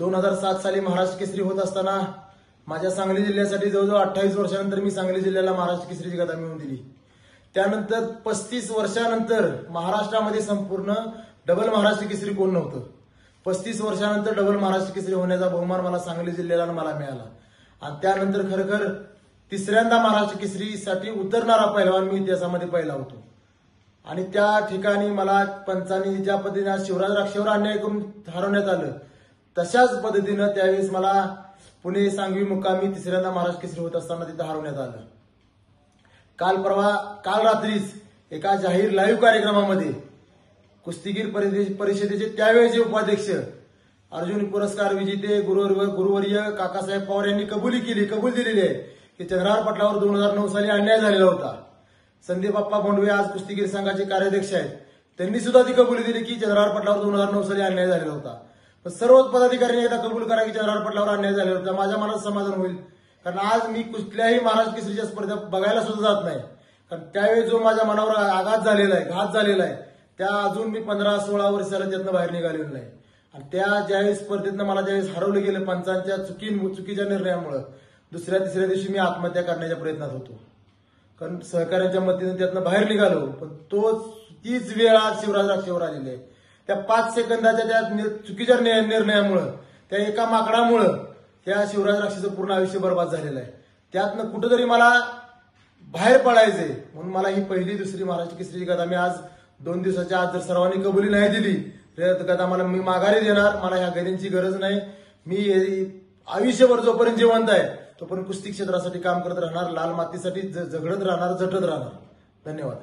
2007 साली महाराष्ट्र केसरी होत असताना माझ्या सांगली जिल्ह्यासाठी जवळजवळ 28 वर्षानंतर मी सांगली जिल्ह्याला महाराष्ट्र केसरीची गदा मिळवून दिली। त्यानंतर 35 वर्षानंतर महाराष्ट्रामध्ये संपूर्ण डबल महाराष्ट्र केसरी कोण नव्हतं। 35 वर्षानंतर डबल महाराष्ट्र केसरी होण्याचा बहुमान मला सांगली जिल्ह्याला मला मिळाला आणि त्यानंतर खरखर तिसऱ्यांदा महाराष्ट्र केसरीसाठी उतरणारा पहिलवान मी इतिहासामध्ये पहिला होतो। आणि त्या ठिकाणी मला पंचांनी ज्या पद्धतीने शिवराज राक्षेवर अन्याय करून हरवण्यात आलं तशाच पद्धतीनं त्यावेळेस मला पुणे सांगवी मुक्कामी तिसऱ्यांदा महाराष्ट्र केसरी होत असताना तिथं हरवण्यात आलं। काल रात्रीच एका जाहीर लाईव्ह कार्यक्रमामध्ये कुस्तीगीर परिषदेचे त्यावेळेचे उपाध्यक्ष अर्जुन पुरस्कार विजेते गुरुवर्य काकासाहेब पवार यांनी कबूल दिलेली आहे की चंद्रहार पटलावर 2009 साली अन्याय झालेला होता। संदीप अप्पा बोंडवे आज कुस्तीगीर संघाचे कार्याध्यक्ष आहेत, त्यांनी सुद्धा ती कबुली दिली की चंद्रहार पटलावर 2009 साली अन्याय झालेला होता। पण सर्वच पदाधिकाऱ्यांनी एकदा कबूल करा की चंद्रहार पटलावर अन्याय झालेला होता, माझ्या मनात समाधान होईल। कारण आज मी कुठल्याही महाराष्ट्र केसरीच्या स्पर्धा बघायला सुद्धा जात नाही, कारण त्यावेळी जो माझ्या मनावर घात झालेला आहे त्या अजून मी 15-16 वर्षाला त्यातनं बाहेर निघालेलो नाही। आणि त्या ज्यावेळेस स्पर्धेतनं मला ज्यावेळेस हरवलं गेलं पंचांच्या चुकीच्या निर्णयामुळे दुसऱ्या-तिसऱ्या दिवशी मी आत्महत्या करण्याच्या प्रयत्नात होतो, कारण सहकार्यांच्या मदतीने त्यातनं बाहेर निघालो। पण तीच वेळ आज शिवराज राक्षेवर आलेली आहे। त्या 5 सेकंदाच्या त्या चुकीच्या निर्णयामुळे त्या एका माकडामुळे त्या शिवराज राक्षेचं पूर्ण आयुष्य बर्बाद झालेलं आहे। त्यातनं कुठेतरी मला बाहेर पडायचंय म्हणून मला ही पहिली दुसरी महाराष्ट्र केसरीची गदा मी आज 2 दिवसाच्या आत जर सर्वांनी कबुली नाही दिली तर गदा मी माघारी देणार। मला ह्या गदांची गरज नाही। मी आयुष्यभर जोपर्यंत जिवंत आहे तोपर्यंत कुस्ती क्षेत्रासाठी काम करत राहणार, लाल मातीसाठी झगडत राहणार, झटत राहणार। धन्यवाद।